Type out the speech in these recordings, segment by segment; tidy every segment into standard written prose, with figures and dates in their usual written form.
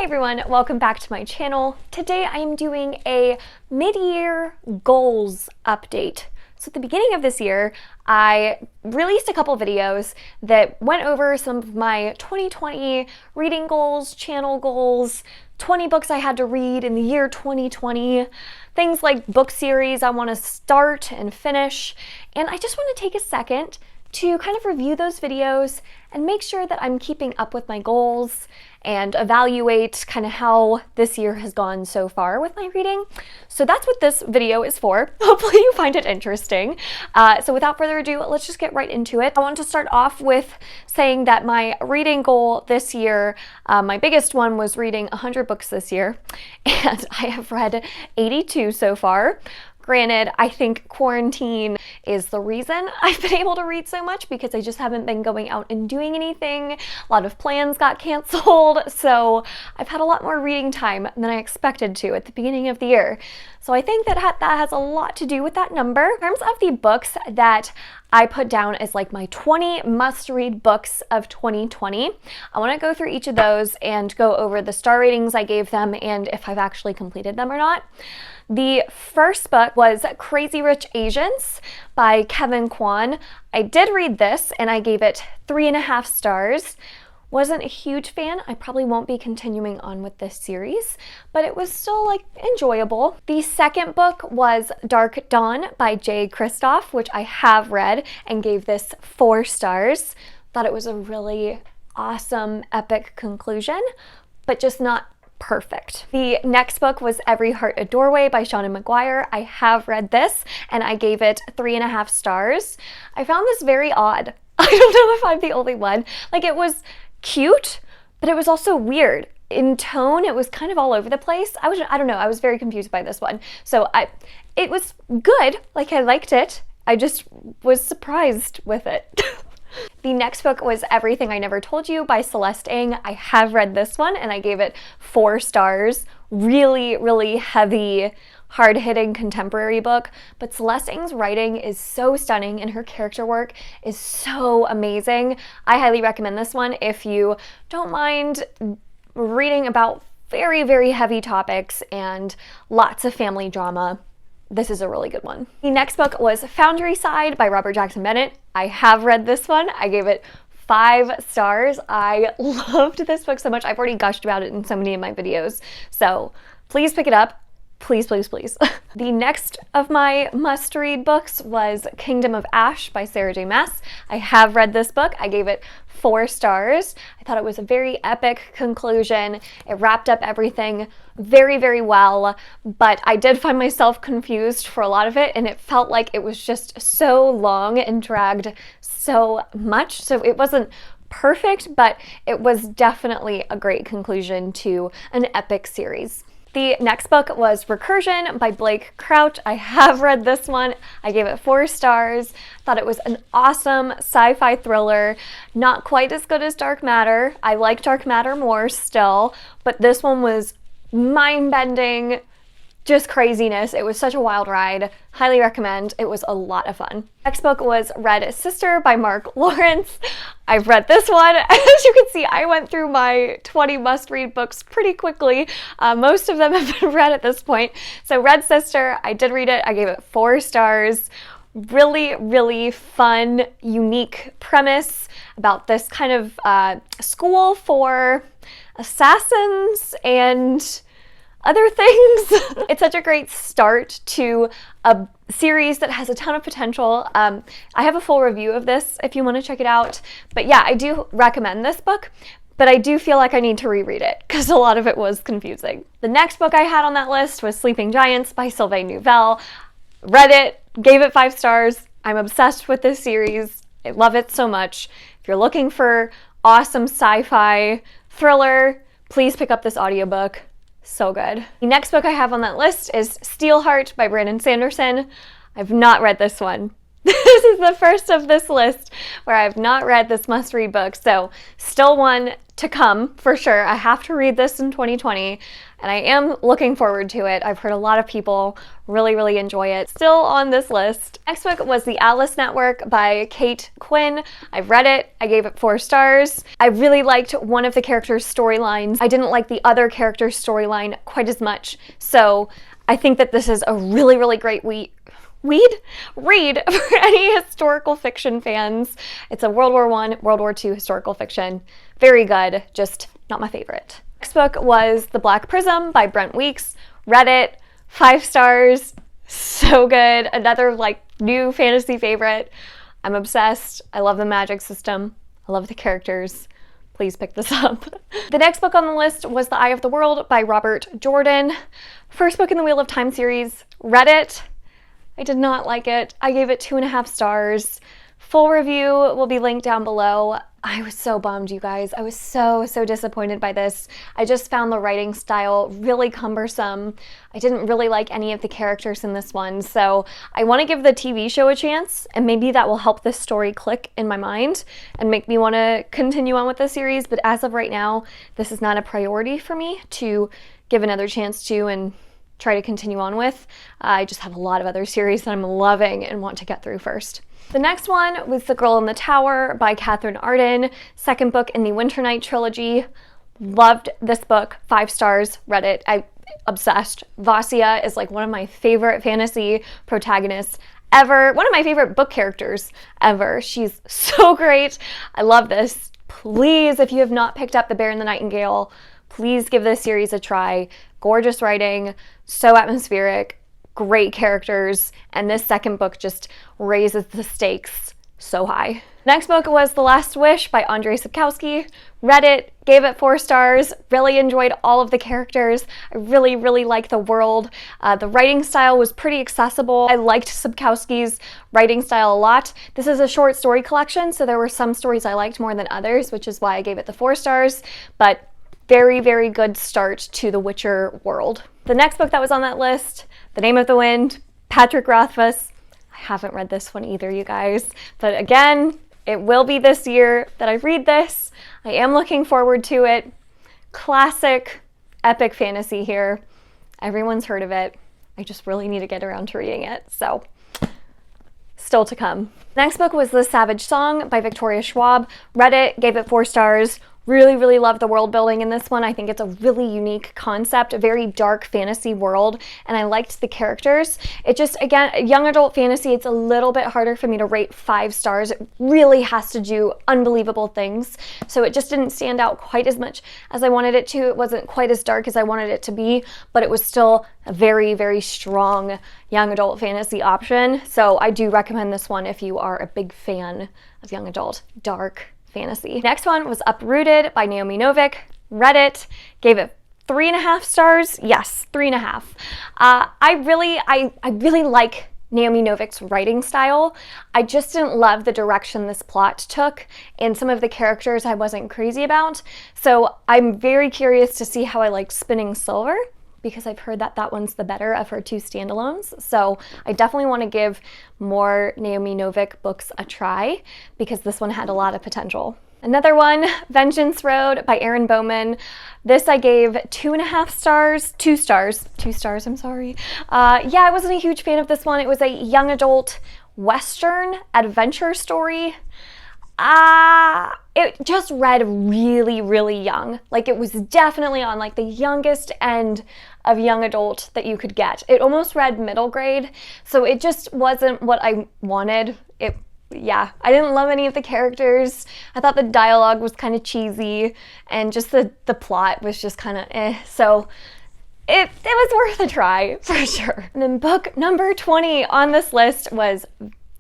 Hey everyone, welcome back to my channel. Today I am doing a mid-year goals update. So at the beginning of this year, I released a couple videos that went over some of my 2020 reading goals, channel goals, 20 books I had to read in the year 2020, things like book series I want to start and finish. And I just want to take a second to kind of review those videos and make sure that I'm keeping up with my goals and evaluate kind of how this year has gone so far with my reading. So that's what this video is for. Hopefully you find it interesting. So without further ado, let's just get right into it. I want to start off with saying that my reading goal this year, my biggest one was reading 100 books this year, and I have read 82 so far. Granted, I think quarantine is the reason I've been able to read so much because I just haven't been going out and doing anything. A lot of plans got canceled, so I've had a lot more reading time than I expected to at the beginning of the year. So I think that has a lot to do with that number. In terms of the books that I put down as like my 20 must-read books of 2020, I want to go through each of those and go over the star ratings I gave them and if I've actually completed them or not. The first book was Crazy Rich Asians by Kevin Kwan. I did read this and I gave it 3.5 stars. Wasn't a huge fan. I probably won't be continuing on with this series, but it was still like enjoyable. The second book was Dark Dawn by Jay Kristoff, which I have read and gave this 4 stars. Thought it was a really awesome, epic conclusion, but just not perfect. The next book was Every Heart a Doorway by Seanan McGuire. I have read this and I gave it 3.5 stars. I found this very odd. I don't know if I'm the only one. Like, it was cute, but it was also weird. In tone, it was kind of all over the place. I don't know, I was very confused by this one. So it was good, like I liked it. I just was surprised with it. The next book was Everything I Never Told You by Celeste Ng. I have read this one and I gave it 4 stars. Really, really heavy, hard-hitting contemporary book, but Celeste Ng's writing is so stunning and her character work is so amazing. I highly recommend this one if you don't mind reading about very, very heavy topics and lots of family drama. This is a really good one. The next book was Foundry Side by Robert Jackson Bennett. I have read this one. I gave it 5 stars. I loved this book so much. I've already gushed about it in so many of my videos. So please pick it up. Please, please, please. The next of my must-read books was Kingdom of Ash by Sarah J. Maas. I have read this book. I gave it 4 stars. I thought it was a very epic conclusion. It wrapped up everything very, very well, but I did find myself confused for a lot of it, and it felt like it was just so long and dragged so much. So it wasn't perfect, but it was definitely a great conclusion to an epic series. The next book was Recursion by Blake Crouch. I have read this one. I gave it 4 stars. Thought it was an awesome sci-fi thriller. Not quite as good as Dark Matter. I like Dark Matter more still, but this one was mind-bending, just craziness. It was such a wild ride. Highly recommend. It was a lot of fun. Next book was Red Sister by Mark Lawrence. I've read this one. As you can see, I went through my 20 must-read books pretty quickly. Most of them have been read at this point. So Red Sister, I did read it. I gave it 4 stars. Really, really fun, unique premise about this kind of school for assassins and other things. It's such a great start to a series that has a ton of potential. I have a full review of this if you want to check it out. But yeah, I do recommend this book, but I do feel like I need to reread it because a lot of it was confusing. The next book I had on that list was Sleeping Giants by Sylvain Neuvel. Read it, gave it 5 stars. I'm obsessed with this series. I love it so much. If you're looking for awesome sci-fi thriller, please pick up this audiobook. So good. The next book I have on that list is Steelheart by Brandon Sanderson. I've not read this one. This is the first of this list where I've not read this must-read book, so still one to come for sure. I have to read this in 2020 and I am looking forward to it. I've heard a lot of people really enjoy it. Still on this list. Next book was The Alice Network by Kate Quinn. I've read it. I gave it 4 stars. I really liked one of the characters' storylines. I didn't like the other character's storyline quite as much. So I think that this is a really great read for any historical fiction fans. It's a World War I, World War II historical fiction. Very good, just not my favorite. Next book was The Black Prism by Brent Weeks. Read it, 5 stars, so good. Another like new fantasy favorite. I'm obsessed. I love the magic system. I love the characters. Please pick this up. The next book on the list was The Eye of the World by Robert Jordan. First book in the Wheel of Time series. Read it. I did not like it. I gave it 2.5 stars. Full review will be linked down below. I was so bummed, you guys. I was so disappointed by this. I just found the writing style really cumbersome. I didn't really like any of the characters in this one, so I want to give the TV show a chance, and maybe that will help this story click in my mind and make me want to continue on with the series, but as of right now, this is not a priority for me to give another chance to and try to continue on with. I just have a lot of other series that I'm loving and want to get through first. The next one was The Girl in the Tower by Catherine Arden, second book in the Winter Night trilogy. Loved this book, 5 stars, read it, obsessed. Vasya is like one of my favorite fantasy protagonists ever, one of my favorite book characters ever. She's so great. I love this. Please, if you have not picked up The Bear and the Nightingale, please give this series a try. Gorgeous writing, so atmospheric, great characters, and this second book just raises the stakes so high. Next book was The Last Wish by Andrzej Sapkowski. Read it, gave it 4 stars, really enjoyed all of the characters. I really like the world. The writing style was pretty accessible. I liked Sapkowski's writing style a lot. This is a short story collection, so there were some stories I liked more than others, which is why I gave it the 4 stars, but very good start to the Witcher world. The next book that was on that list, The Name of the Wind, Patrick Rothfuss. I haven't read this one either, you guys, but again, it will be this year that I read this. I am looking forward to it. Classic, epic fantasy here. Everyone's heard of it. I just really need to get around to reading it, so still to come. Next book was The Savage Song by Victoria Schwab. Read it, gave it 4 stars. Really love the world building in this one. I think it's a really unique concept, a very dark fantasy world, and I liked the characters. It just, again, young adult fantasy, it's a little bit harder for me to rate 5 stars. It really has to do unbelievable things, so it just didn't stand out quite as much as I wanted it to. It wasn't quite as dark as I wanted it to be, but it was still a very strong young adult fantasy option, so I do recommend this one if you are a big fan of young adult dark fantasy. Next one was Uprooted by Naomi Novik. Read it, gave it 3.5 stars. Yes, 3.5. I really like Naomi Novik's writing style. I just didn't love the direction this plot took, and some of the characters I wasn't crazy about. So I'm very curious to see how I like Spinning Silver, because I've heard that that one's the better of her 2 standalones. So I definitely want to give more Naomi Novik books a try, because this one had a lot of potential. Another one, Vengeance Road by Erin Bowman. This I gave 2.5 stars, 2 stars, I'm sorry. Yeah, I wasn't a huge fan of this one. It was a young adult Western adventure story. It just read really young. Like, it was definitely on like the youngest end of young adult that you could get. It almost read middle grade, so it just wasn't what I wanted. Yeah, I didn't love any of the characters. I thought the dialogue was kind of cheesy, and just the plot was just kind of so it was worth a try for sure. And then book number 20 on this list was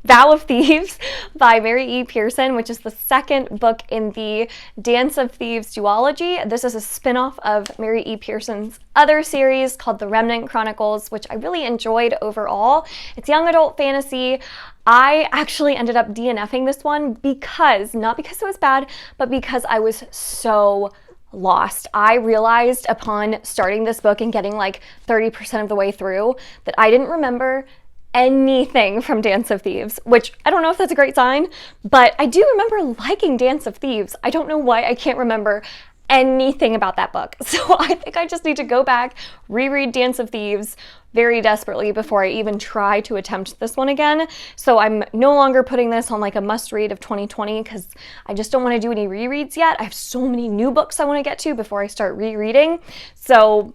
Vow of Thieves by Mary E. Pearson, which is the second book in the Dance of Thieves duology. This is a spin-off of Mary E. Pearson's other series called The Remnant Chronicles, which I really enjoyed overall. It's young adult fantasy. I actually ended up DNFing this one because, not because it was bad, but because I was so lost. I realized upon starting this book and getting like 30% of the way through that I didn't remember anything from Dance of Thieves, which I don't know if that's a great sign, but I do remember liking Dance of Thieves. I don't know why I can't remember anything about that book. So I think I just need to go back, reread Dance of Thieves very desperately before I even try to attempt this one again. So I'm no longer putting this on like a must read of 2020 because I just don't want to do any rereads yet. I have so many new books I want to get to before I start rereading. So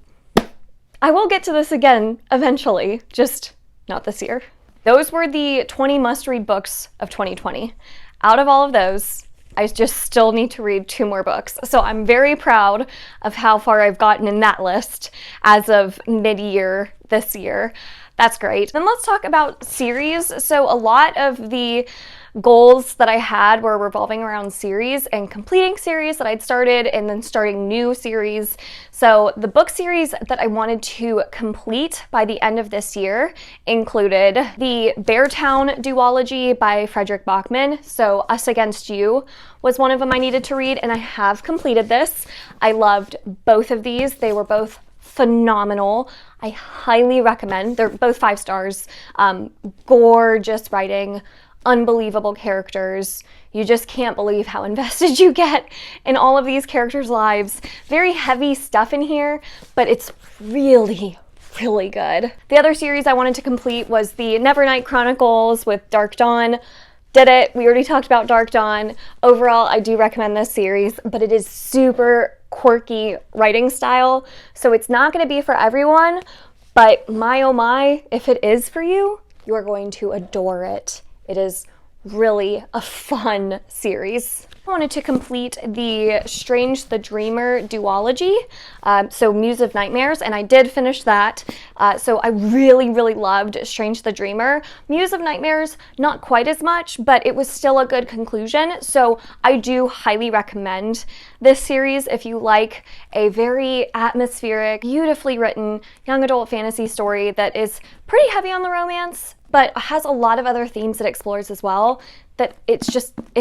I will get to this again eventually, just not this year. Those were the 20 must-read books of 2020. Out of all of those, I just still need to read 2 more books. So I'm very proud of how far I've gotten in that list as of mid-year this year. That's great. Then let's talk about series. So a lot of the goals that I had were revolving around series and completing series that I'd started and then starting new series. So the book series that I wanted to complete by the end of this year included the Beartown duology by Frederick Bachman. So Us Against You was one of them I needed to read, and I have completed this. I loved both of these. They were both phenomenal. I highly recommend. They're both 5 stars. Gorgeous writing, unbelievable characters. You just can't believe how invested you get in all of these characters' lives. Very heavy stuff in here, but it's really, really good. The other series I wanted to complete was the Nevernight Chronicles with Dark Dawn. Did it. We already talked about Dark Dawn. Overall, I do recommend this series, but it is super quirky writing style, so it's not going to be for everyone, but my oh my, if it is for you, you are going to adore it. It is really a fun series. I wanted to complete the Strange the Dreamer duology, so Muse of Nightmares, and I did finish that. So I really, really loved Strange the Dreamer. Muse of Nightmares, not quite as much, but it was still a good conclusion. So I do highly recommend this series if you like a very atmospheric, beautifully written young adult fantasy story that is pretty heavy on the romance, but has a lot of other themes it explores as well. That it's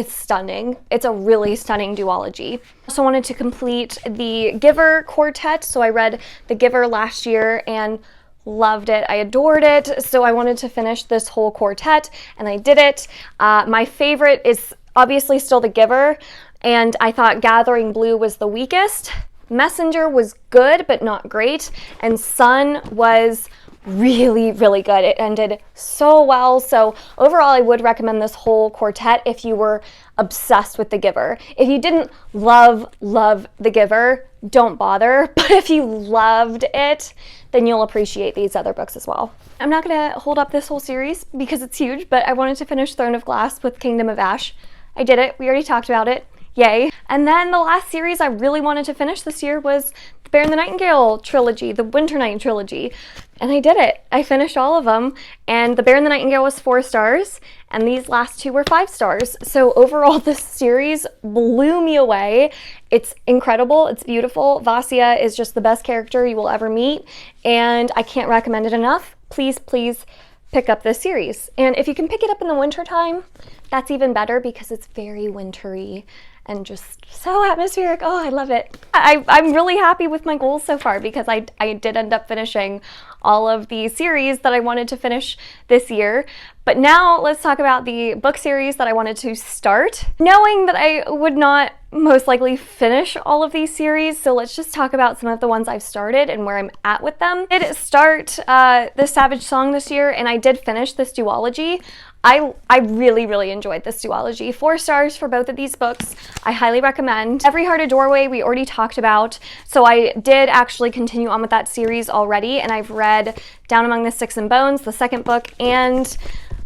stunning. It's a really stunning duology. I also wanted to complete the Giver quartet. So I read The Giver last year and loved it. I adored it. So I wanted to finish this whole quartet and I did it. My favorite is obviously still The Giver, and I thought Gathering Blue was the weakest. Messenger was good, but not great. And Sun was really, really good. It ended so well. So overall, I would recommend this whole quartet if you were obsessed with The Giver. If you didn't love The Giver, don't bother. But if you loved it, then you'll appreciate these other books as well. I'm not going to hold up this whole series because it's huge, but I wanted to finish Throne of Glass with Kingdom of Ash. I did it. We already talked about it. Yay. And then the last series I really wanted to finish this year was the Bear and the Nightingale trilogy, the Winter Night trilogy. And I did it. I finished all of them. And the Bear and the Nightingale was 4 stars, and these last 2 were 5 stars. So overall, this series blew me away. It's incredible. It's beautiful. Vasya is just the best character you will ever meet, and I can't recommend it enough. Please, please pick up this series. And if you can pick it up in the winter time, that's even better because it's very wintry and just so atmospheric. Oh, I love it. I'm really happy with my goals so far because I did end up finishing all of the series that I wanted to finish this year. But now let's talk about the book series that I wanted to start, knowing that I would not most likely finish all of these series. So let's just talk about some of the ones I've started and where I'm at with them. I did start The Savage Song this year, and I did finish this duology. I really, really enjoyed this duology. 4 stars for both of these books. I highly recommend. Every Heart a Doorway we already talked about, so I did actually continue on with that series already, and I've read Down Among the Sticks and Bones, the second book, and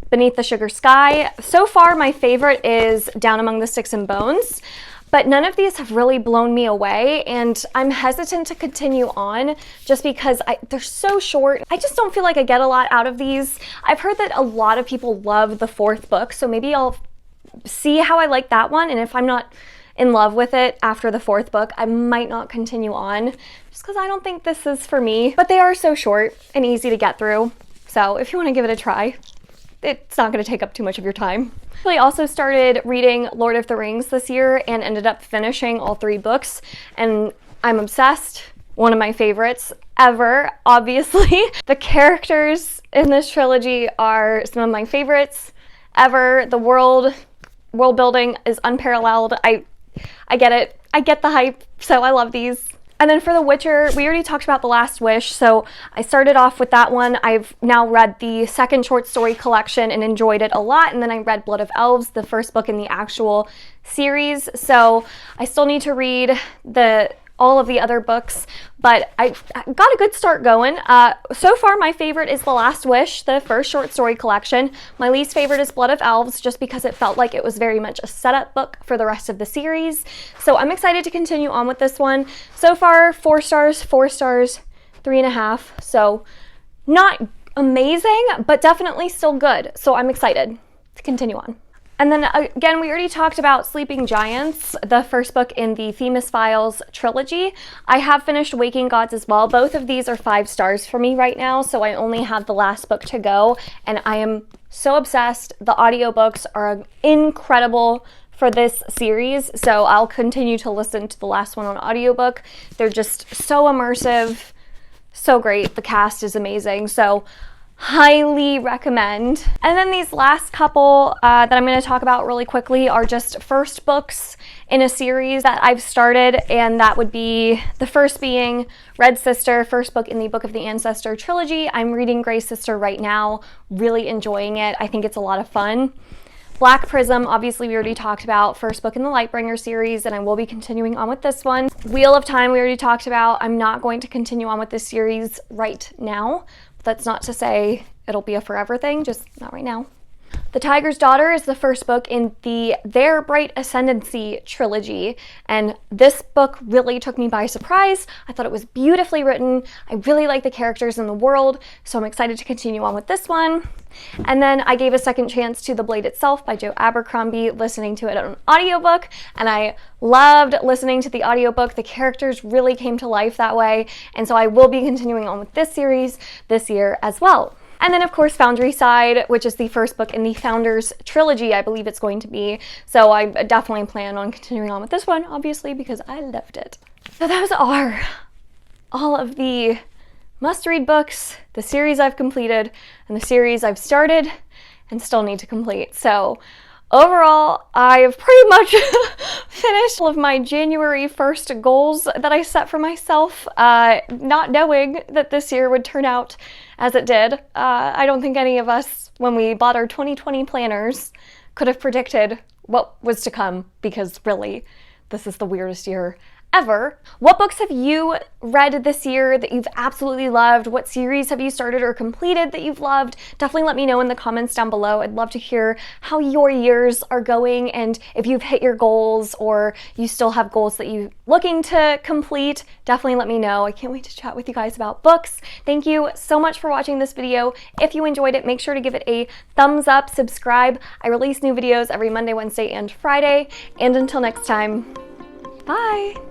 Beneath the Sugar Sky. So far, my favorite is Down Among the Sticks and Bones, but none of these have really blown me away, and I'm hesitant to continue on just because they're so short. I just don't feel like I get a lot out of these. I've heard that a lot of people love the 4th book, so maybe I'll see how I like that one, and if I'm not in love with it after the 4th book, I might not continue on just because I don't think this is for me. But they are so short and easy to get through, so if you want to give it a try, it's not going to take up too much of your time. I also started reading Lord of the Rings this year and ended up finishing all 3 books, and I'm obsessed. One of my favorites ever, obviously. The characters in this trilogy are some of my favorites ever. The world building is unparalleled. I get it. I get the hype, so I love these. And then for The Witcher, we already talked about The Last Wish, so I started off with that one. I've now read the second short story collection and enjoyed it a lot, and then I read Blood of Elves, the first book in the actual series, so I still need to read all of the other books, but I got a good start going. So far, my favorite is The Last Wish, the first short story collection. My least favorite is Blood of Elves, just because it felt like it was very much a setup book for the rest of the series. So I'm excited to continue on with this one. So far, 4 stars, 4 stars, 3.5. So not amazing, but definitely still good. So I'm excited to continue on. And then again, we already talked about Sleeping Giants, the first book in the Themis Files trilogy. I have finished Waking Gods as well. Both of these are 5 stars for me right now, so I only have the last book to go, and I am so obsessed. The audiobooks are incredible for this series, so I'll continue to listen to the last one on audiobook. They're just so immersive, so great. The cast is amazing, so highly recommend. And then these last couple that I'm going to talk about really quickly are just first books in a series that I've started, and that would be the first being Red Sister, first book in the Book of the Ancestor trilogy. I'm reading Grey Sister right now, really enjoying it. I think it's a lot of fun. Black Prism, obviously we already talked about, first book in the Lightbringer series, and I will be continuing on with this one. Wheel of Time we already talked about. I'm not going to continue on with this series right now. That's not to say it'll be a forever thing, just not right now. The Tiger's Daughter is the first book in the Their Bright Ascendancy trilogy, and this book really took me by surprise. I thought it was beautifully written. I really like the characters in the world, so I'm excited to continue on with this one. And then I gave a second chance to The Blade Itself by Joe Abercrombie, listening to it on an audiobook, and I loved listening to the audiobook. The characters really came to life that way, and so I will be continuing on with this series this year as well. And then, of course, Foundryside, which is the first book in the Founders trilogy, I believe it's going to be. So I definitely plan on continuing on with this one, obviously, because I loved it. So those are all of the must-read books, the series I've completed, and the series I've started and still need to complete. So overall, I've pretty much finished all of my January 1st goals that I set for myself, not knowing that this year would turn out as it did. I don't think any of us, when we bought our 2020 planners, could have predicted what was to come, because really, this is the weirdest year ever. What books have you read this year that you've absolutely loved? What series have you started or completed that you've loved? Definitely let me know in the comments down below. I'd love to hear how your years are going, and if you've hit your goals or you still have goals that you're looking to complete. Definitely let me know. I can't wait to chat with you guys about books. Thank you so much for watching this video. If you enjoyed it, make sure to give it a thumbs up, subscribe. I release new videos every Monday, Wednesday, and Friday. And until next time, bye!